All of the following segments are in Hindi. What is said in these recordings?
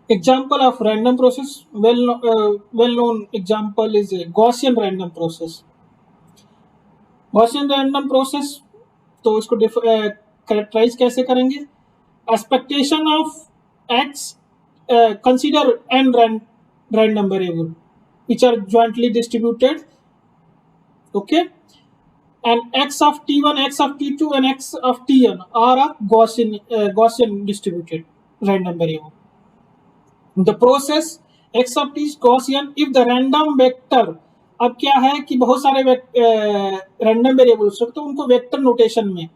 Example of random process, well known example is a Gaussian random process. Gaussian random process, तो इसको कैरेक्टराइज कैसे करेंगे? Expectation of x, consider n random variable which are jointly distributed, okay, and x of t1, x of t2 and x of tn are a Gaussian distributed random variable. The process x of t is Gaussian if the random vector, अब क्या है कि बहुत सारे रैंडम वेरिएबल्स तो उनको वेक्टर नोटेशन में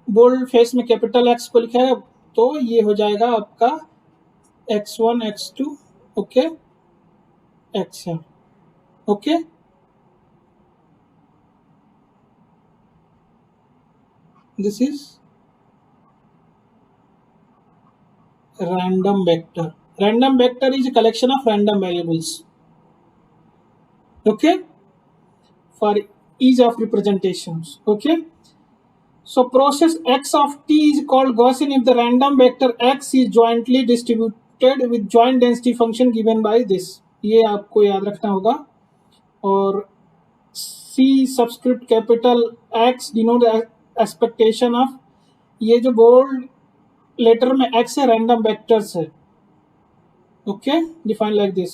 बोल्ड फेस में कैपिटल एक्स को लिखा है, तो ये हो जाएगा आपका x1 x2 okay xn okay. This is random vector. Random vector is a collection of random variables, okay, for ease of representations, okay. So process x of t is called Gaussian if the random vector x is jointly distributed with joint density function given by this. ये आपको याद रखना होगा. और c subscript capital x denote expectation of, ये जो बोल्ड लेटर में x है रैंडम वेक्टर्स है, okay, define like this.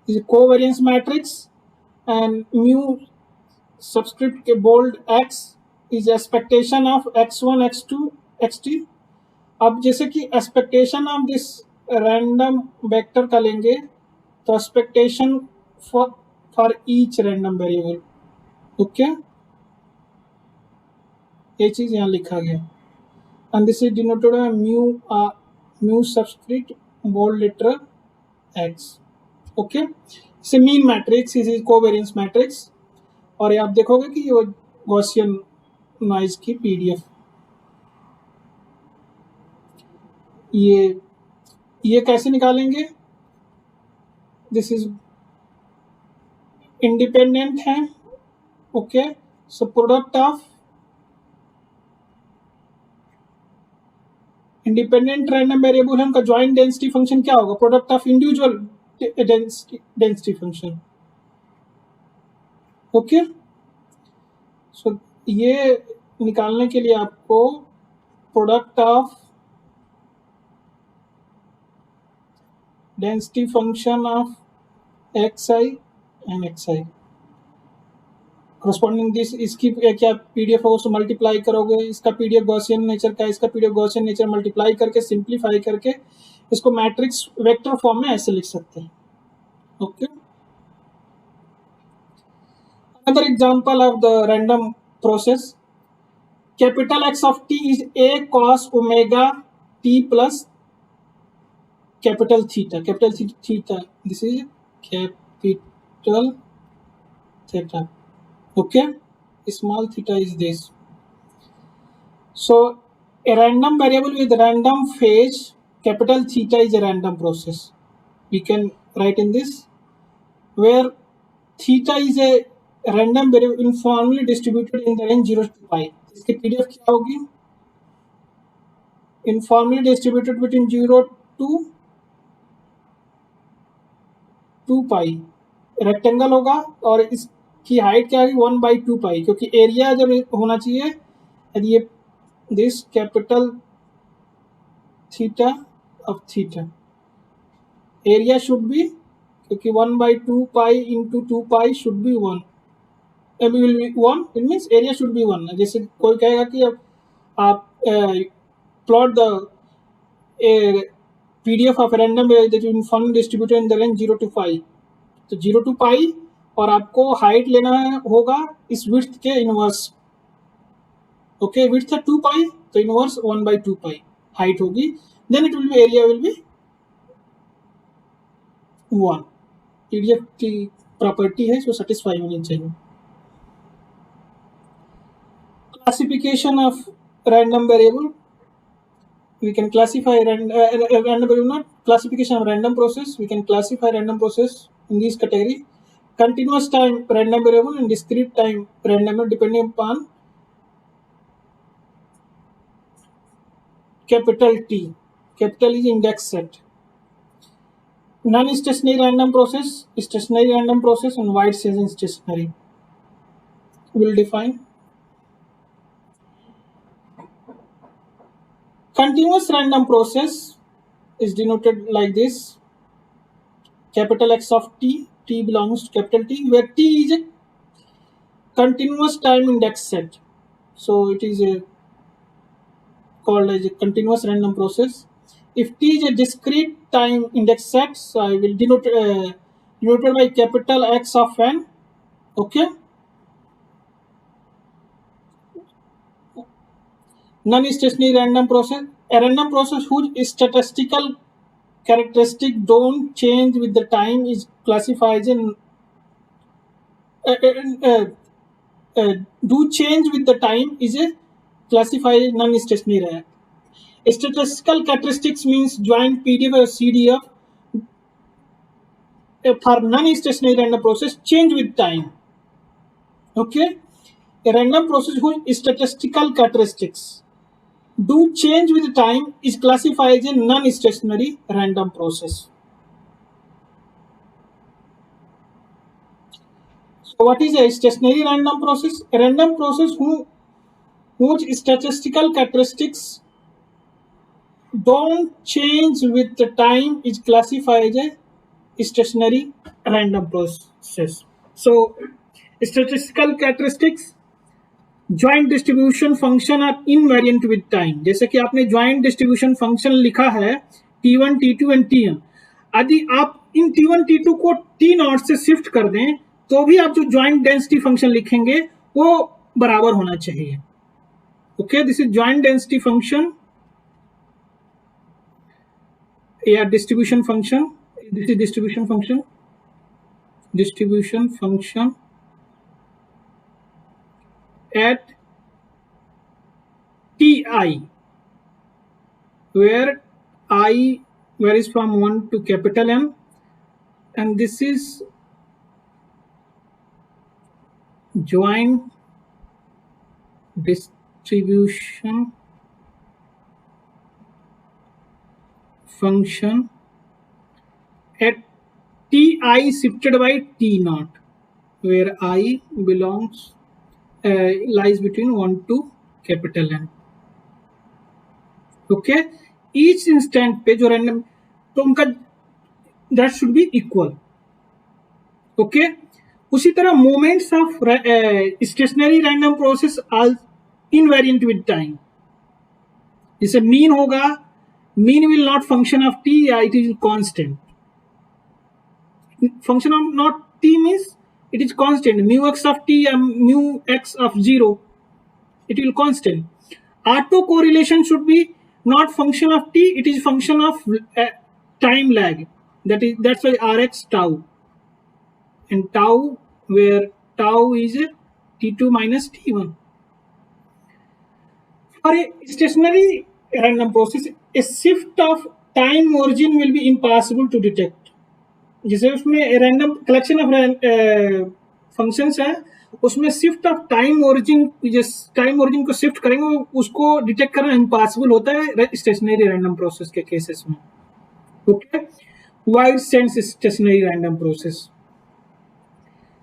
Is covariance matrix and mu subscript के bold x is expectation of x1 x2 xt. अब जैसे कि expectation of this random vector का लेंगे तो expectation for each random variable, okay, ये चीज यहाँ लिखा गया. And this is denoted by mu subscript bold letter x, okay. इसे mean matrix, is covariance matrix. और ये आप देखोगे कि ये गॉसियन नॉइज की पीडीएफ, ये कैसे निकालेंगे? दिस इज इंडिपेंडेंट है, okay. So product of independent random variable है, उनका ज्वाइंट डेंसिटी फंक्शन क्या होगा? Product of individual density function, okay. So ये निकालने के लिए आपको product of density function of xi and xi corresponding this, इसकी क्या पीडीएफ होगा, उसको मल्टीप्लाई करोगे, इसका पीडीएफ गॉसियन नेचर का, इसका पीडीएफ गॉसियन नेचर, मल्टीप्लाई करके सिंप्लीफाई करके इसको मैट्रिक्स वेक्टर फॉर्म में ऐसे लिख सकते हैं, okay. Another example of the random process, capital X of t is a cos omega t plus capital theta. Capital theta, this is capital theta, okay. Small theta is this. So a random variable with random phase, capital theta is a random process. We can write in this, where theta is a random variable uniformly distributed in the range 0 to pi. इसकी पीडीएफ क्या होगी? uniformly distributed between 0 to 2 pi. Rectangle होगा और इसकी हाइट क्या होगी? 1/2 पाई, क्योंकि एरिया जब होना चाहिए, यदि ये this capital theta of theta, area should be, क्योंकि 1/2 pi into 2 pi should be 1, will be 1, it means area should be 1. जैसे कोई कहेगा कि अब आप plot the PDF of random uniformly distributed in the range 0 to pi, तो 0 to pi, और आपको हाइट लेना होगा इस विड्थ के इनवर्स, ओके. विड्थ है 2 पाई, तो इनवर्स 1/2 पाई हाइट होगी, then it will be, area will be 1. PDF की प्रॉपर्टी है, इसको सेटिस्फाई होनी चाहिए. Classification of random variable, we can classify random variable, not classification of random process. We can classify random process in these category: continuous time random variable and discrete time random variable, depending upon capital T. Capital is index set, Non-stationary random process, stationary random process, and White-Sands stationary. Will define. Continuous random process is denoted like this: capital X of t, t belongs to capital T, where t is a continuous time index set. So it is called as a continuous random process. If t is a discrete time index set, so I will denoted by capital X of n. Okay. Non-stationary random process, a random process whose statistical characteristics don't change with the time, is classified in uh, uh, do change with the time is a classified non-stationary. Statistical characteristics means joint PDF or CDF for non-stationary random process change with time. Okay, a random process whose statistical characteristics do change with time is classified as a non-stationary random process. So what is a stationary random process? A random process whose statistical characteristics don't change with the time is classified as a stationary random process. So statistical characteristics, joint distribution function are invariant with time. जैसे कि आपने ज्वाइंट डिस्ट्रीब्यूशन फंक्शन लिखा है T1, T2 एंड Tn. यदि आप इन T1, T2 को T0 से शिफ्ट कर दें तो भी आप जो ज्वाइंट डेंसिटी फंक्शन लिखेंगे वो बराबर होना चाहिए. Okay, this is joint density function या distribution function. This is distribution function. Distribution function at Ti, where is from 1 to capital M, and this is joint distribution function at Ti shifted by T0, where I belongs lies between 1 to capital M. Okay, each instant पे जो रैंडम, तो उनका that should be equal. Okay, उसी तरह moments of stationary random process are invariant with time. जैसे मीन होगा, mean will not function of t या it is constant. Function of not t means it is constant. Mu x of t and mu x of 0, it will constant. Autocorrelation should be not function of t, it is function of time lag. That's why rx tau, and tau, where tau is t2 minus t1. For a stationary random process, a shift of time origin will be impossible to detect. जैसे उसमें रैंडम कलेक्शन ऑफ फंक्शंस है, उसमें शिफ्ट ऑफ टाइम ओरिजिन, जिस टाइम ओरिजिन को शिफ्ट करेंगे उसको डिटेक्ट करना इम्पॉसिबल होता है स्टेशनरी रैंडम प्रोसेस के केसेस में. Okay, wide sense stationary random process,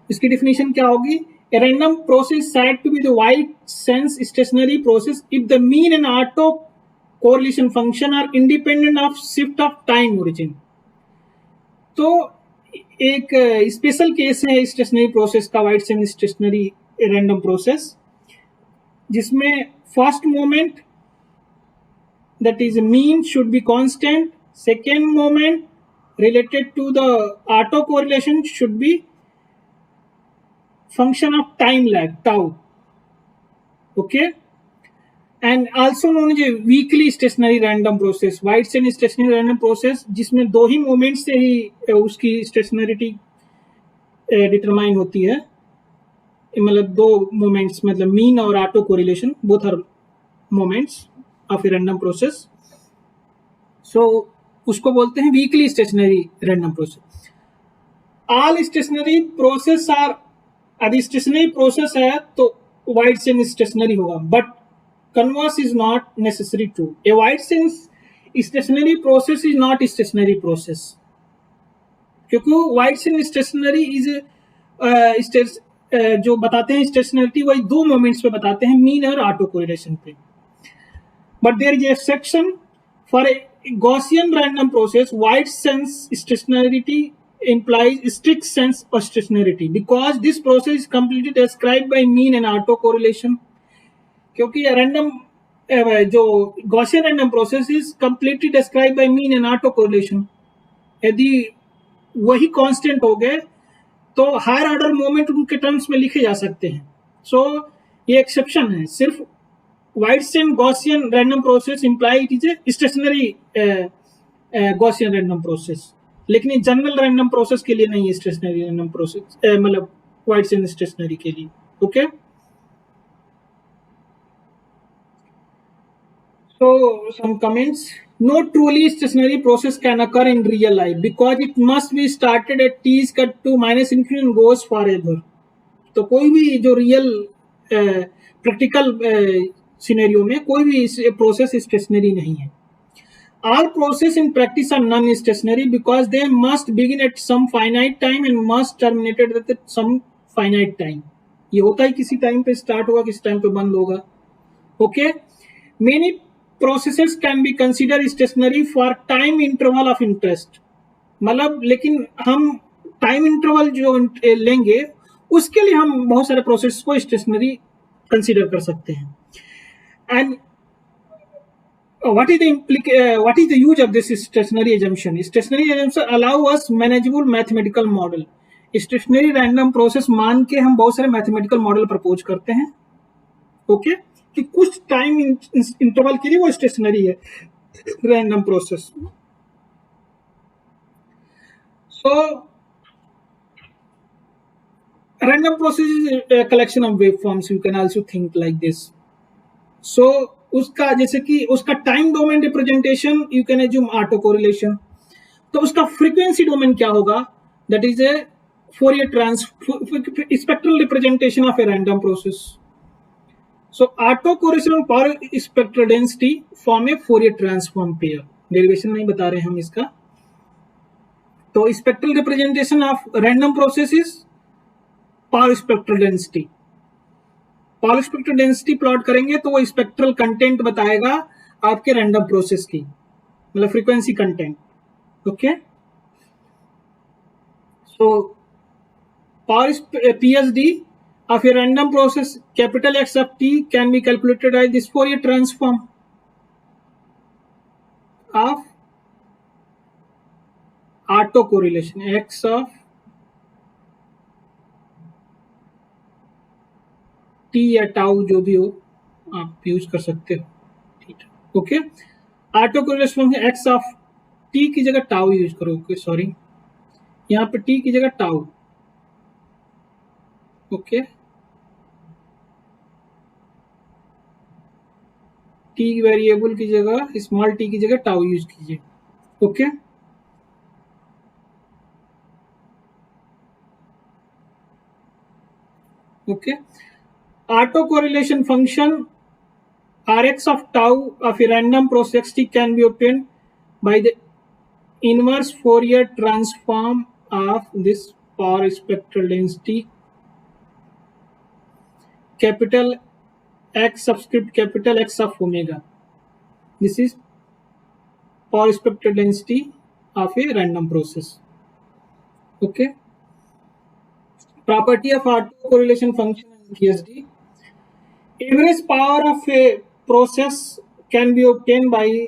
इसकी डेफिनेशन क्या होगी? A random process said to be the White-Sands stationary process if the mean and auto correlation function are independent of shift of time origin. तो एक स्पेशल केस है स्टेशनरी प्रोसेस का, White-Sands स्टेशनरी रैंडम प्रोसेस, जिसमें first moment that is mean should be constant, second moment related to the autocorrelation should be function of time lag tau. Okay, and also known as a weakly stationary random process, White-Sands stationary random process, जिसमें दो ही मोमेंट से ही उसकी स्टेशनरिटी डिटरमाइन होती है. मतलब दो मोमेंट्स, मतलब मीन और auto correlation, both are moments of a random process. So उसको बोलते हैं weakly stationary random process. All stationary process are, यदि स्टेशनरी प्रोसेस है तो White-Sands स्टेशनरी होगा, but converse is not necessary true. A White-Sands stationary process is not a stationary process. क्योंकि वाइट्सन स्टेशनरी इज जो बताते हैं स्टेशनरिटी वही दो मोमेंट्स पे बताते हैं, मीन और ऑटो कोरिलेशन पे. But there is exception for a Gaussian random process. Whiteson's stationarity implies strict sense of stationarity because this process is completely described by mean and autocorrelation. क्योंकि रैंडम जो Gaussian random process is completely described by mean and autocorrelation. यदि वही कांस्टेंट हो गए तो हायर ऑर्डर मोमेंट उनके टर्म्स में लिखे जा सकते हैं. सो ये एक्सेप्शन है. सिर्फ Whiteson's Gaussian random process imply it is a stationary Gaussian random process, लेकिन ये जनरल रैंडम प्रोसेस के लिए नहीं है स्टेशनरी रैंडम प्रोसेस, मतलब Whiteson's स्टेशनरी के लिए. Okay, so some comments. No truly stationary process can occur in real life because it must be started at t is cut to minus infinity and goes forever. तो कोई भी जो रियल प्रैक्टिकल सिनेरियो में कोई भी प्रोसेस स्टेशनरी नहीं है. All process in practice are non-stationary because they must begin at some finite time and must terminate at some finite time. ये होता है किसी टाइम पे स्टार्ट होगा, किसी टाइम पे बंद होगा. Okay, many processes can be considered stationary for time interval of interest. मतलब लेकिन हम टाइम इंटरवल जो लेंगे उसके लिए हम बहुत सारे प्रोसेस को स्टेशनरी कंसीडर कर सकते हैं. And what is the use of this stationary assumption? Stationary assumption allow us manageable mathematical model. Stationary random process मान के हम बहुत सारे मैथमेटिकल मॉडल प्रपोज करते हैं. ओके, कि कुछ टाइम इंटरवल के लिए वो स्टेशनरी है random process. So random process is a collection of waveforms. You can also think like this. So उसका जैसे कि उसका time domain representation you can assume auto correlation. तो उसका फ्रीक्वेंसी डोमेन क्या होगा? That is a Fourier spectral representation of a random process. So auto correlation power spectral density form A Fourier transform pair. Derivation नहीं बता रहे हम इसका. तो spectral representation of random process is power spectral density. Power spectral density plot करेंगे तो वो स्पेक्ट्रल कंटेंट बताएगा आपके रैंडम प्रोसेस की, मतलब frequency content. Okay, so power PhD of a random process capital x of T can be calculated by this Fourier transform of auto correlation x of t या टाउ जो भी हो आप यूज कर सकते हो. ठीक है. Okay, auto correlation function x of T की जगह टाउ यूज करो. ओके, सॉरी, यहाँ पे टी की जगह टाउ. ओके, टी वेरिएबल की जगह स्मॉल टी की जगह टाउ यूज कीजिए. Okay, okay, auto correlation function Rx of tau of a random process t can be obtained by the inverse Fourier transform of this power spectral density capital X subscript capital X of omega. This is power spectral density of a random process. Okay. Property of autocorrelation function in PSD. Average power of a process can be obtained by,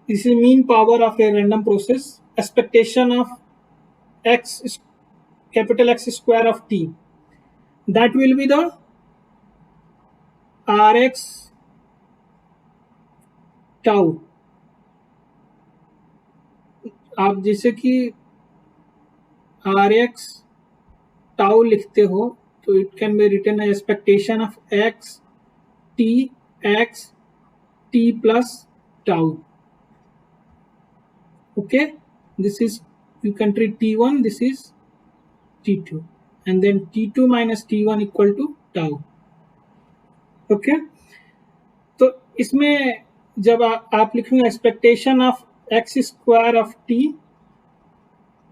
this is mean power of a random process, expectation of x capital X square of t. That will be the Rx tau. आप जैसे कि Rx tau लिखते हो तो it can be written as expectation of x t plus tau. Okay, this is, you can treat t1, this is t2, and then t2 minus t1 equal to tau. Okay, तो इसमें जब आप लिखेंगे expectation of x square of T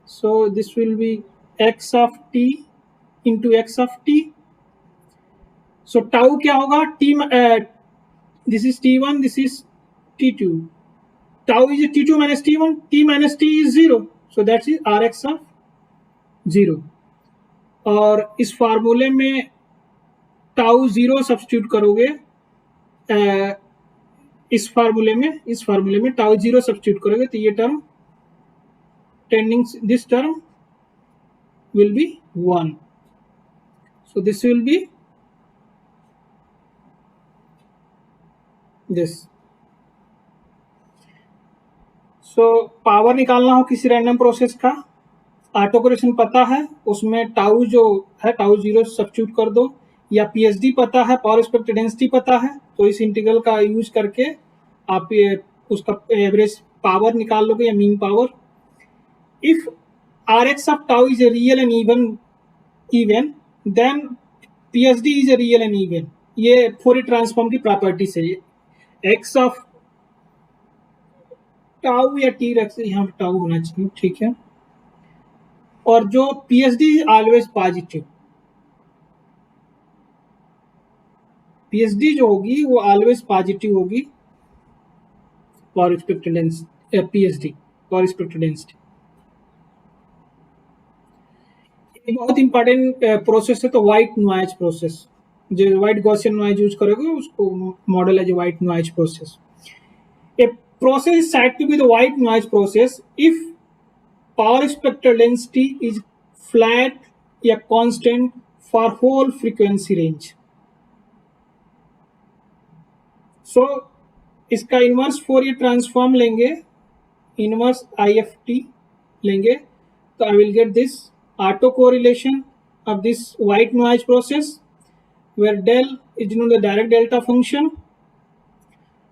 So this will be x of t into x of t. So tau क्या होगा, t, this is t1, this is t2. Tau is t2 minus t1, t minus t is 0, so that is rx of 0. और इस फार्मूले में टाउ 0 सब्स्टिट्यूट करोगे, इस फार्मूले में टाउ 0 सब्स्टिट्यूट करोगे तो ये term tending, this term will be 1. So this will be this. So power निकालना हो किसी रैंडम प्रोसेस का, ऑटो करेक्शन पता है, उसमें टाउ जो है टाउ 0 सब्स्टिट्यूट कर दो, या पीएचडी पता है, पावर एक्सपेक्टेड डेंसिटी पता है, तो इस इंटीग्रल का यूज करके आप उसका एवरेज पावर निकाल लोगे या mean power. If Rx of tau is a real and even, then PSD is a real and even. ये फोरियर ट्रांसफॉर्म की प्रॉपर्टी है. x of टाउ या टी रख, यहाँ टाउ होना चाहिए, ठीक है. और जो PSD ऑलवेज पॉजिटिव, PSD जो होगी वो ऑलवेज पॉजिटिव होगी, power expected density, PSD power expected density. बहुत इंपॉर्टेंट प्रोसेस है, तो व्हाइट नॉइज प्रोसेस, जो व्हाइट गॉसियन नॉइज यूज करोगे उसको मॉडल है जो white noise process. A process is said to be the white noise process if power expected density is flat या constant for whole frequency range. So इसका इनवर्स फोरियर ट्रांसफॉर्म लेंगे, इनवर्स IFT लेंगे, तो I will get this autocorrelation of this white noise process where del is denoted the direct delta function.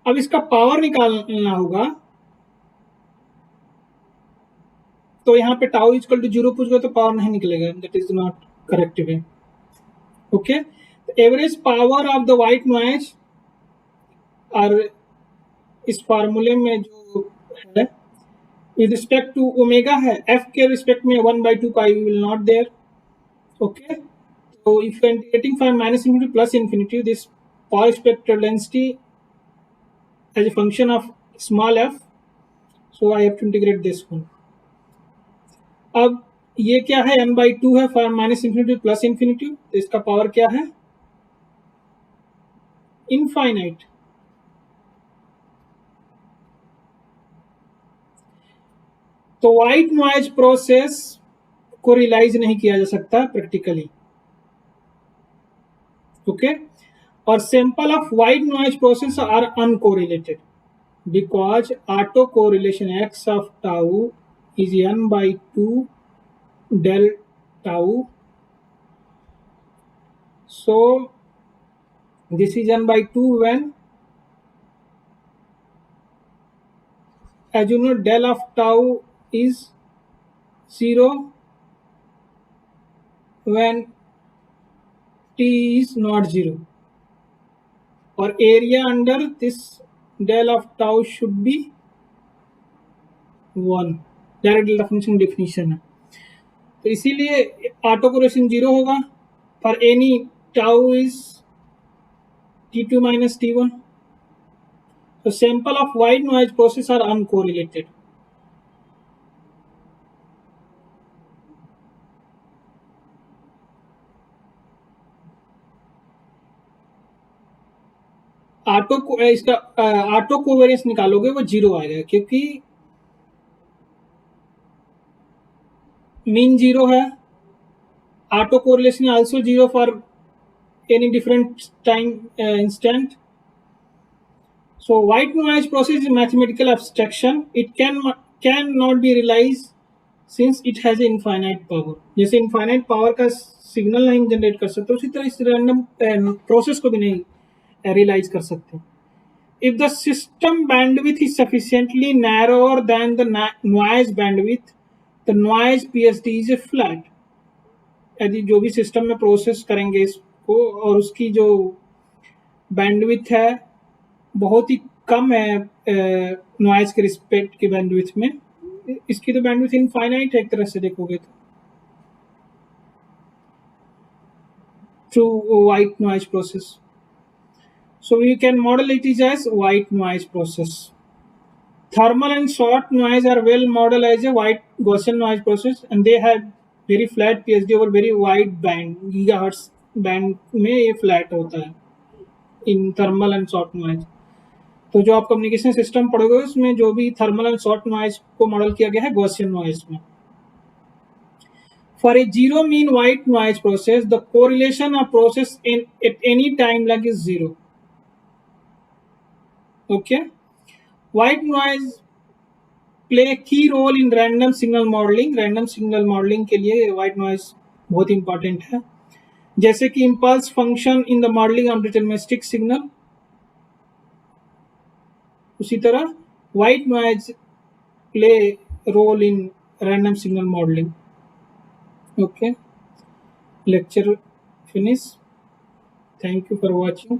अब इसका पावर निकालना होगा, तो यहाँ पे टाउ इक्वल टू 0 पूछ गए तो पावर नहीं निकलेगा, that is not correct way. Okay, average power of the white noise और इस फार्मूले में जो है with respect to omega है, f के रिस्पेक्ट में 1/2 पाई will not there. Okay, so if I'm integrating from minus infinity to plus infinity, this power spectral density as a function of small f, so I have to integrate this one. अब ये क्या है, n/2 है, from minus infinity to plus infinity, तो इसका पावर क्या है, इनफाइनाइट. तो व्हाइट नॉइज प्रोसेस को रियलाइज नहीं किया जा सकता प्रैक्टिकली. ओके, और sample of white noise process are uncorrelated because auto correlation x of tau is n/2 del tau. So this is n/2 when, as you know, del of tau is 0 when t is not 0, or area under this del of tau should be 1. Direct delta function definition है, तो इसीलिए ऑटो कोरिलेशन 0 होगा for any tau is t2 minus t1. So sample of white noise process are uncorrelated. इसका ऑटो कोवेरियंस निकालोगे वो 0 आएगा, क्योंकि मीन 0 है, auto correlation also 0 for any different time instant. So white noise process is mathematical abstraction. It cannot be realized since it has an infinite power. जैसे infinite power का सिग्नल नहीं जनरेट कर सकते, उसी तरह इस रैंडम प्रोसेस को भी नहीं रियलाइज कर सकते. If the system bandwidth is sufficiently narrower than the noise bandwidth, the noise PSD is a flat. यदि जो भी सिस्टम में प्रोसेस करेंगे इसको और उसकी जो बैंडविथ है बहुत ही कम है नॉइज के रिस्पेक्ट के बैंडविथ में, इसकी तो बैंडविड्थ इनफाइनाइट है एक तरह से देखोगे तो through white noise process. So we can model it is as white noise process. Thermal and short noise are well modeled as a white Gaussian noise process, and they have very flat PSD over very wide band. Gigahertz band में ये flat होता है in thermal and short noise. तो जो आप कम्युनिकेशन सिस्टम पढ़ोगे उसमें जो भी थर्मल एंड शॉर्ट नॉइज को मॉडल किया गया है गॉसियन नॉइज में. For a zero mean white noise process, the correlation of process at any time lag is zero. Okay. White noise play की role in random signal modelling. Random signal modelling के लिए व्हाइट नॉइज बहुत इंपॉर्टेंट है, जैसे कि impulse function in the modelling of deterministic signal. उसी तरह white noise play role in random signal modelling. Okay, lecture finish. Thank you for watching.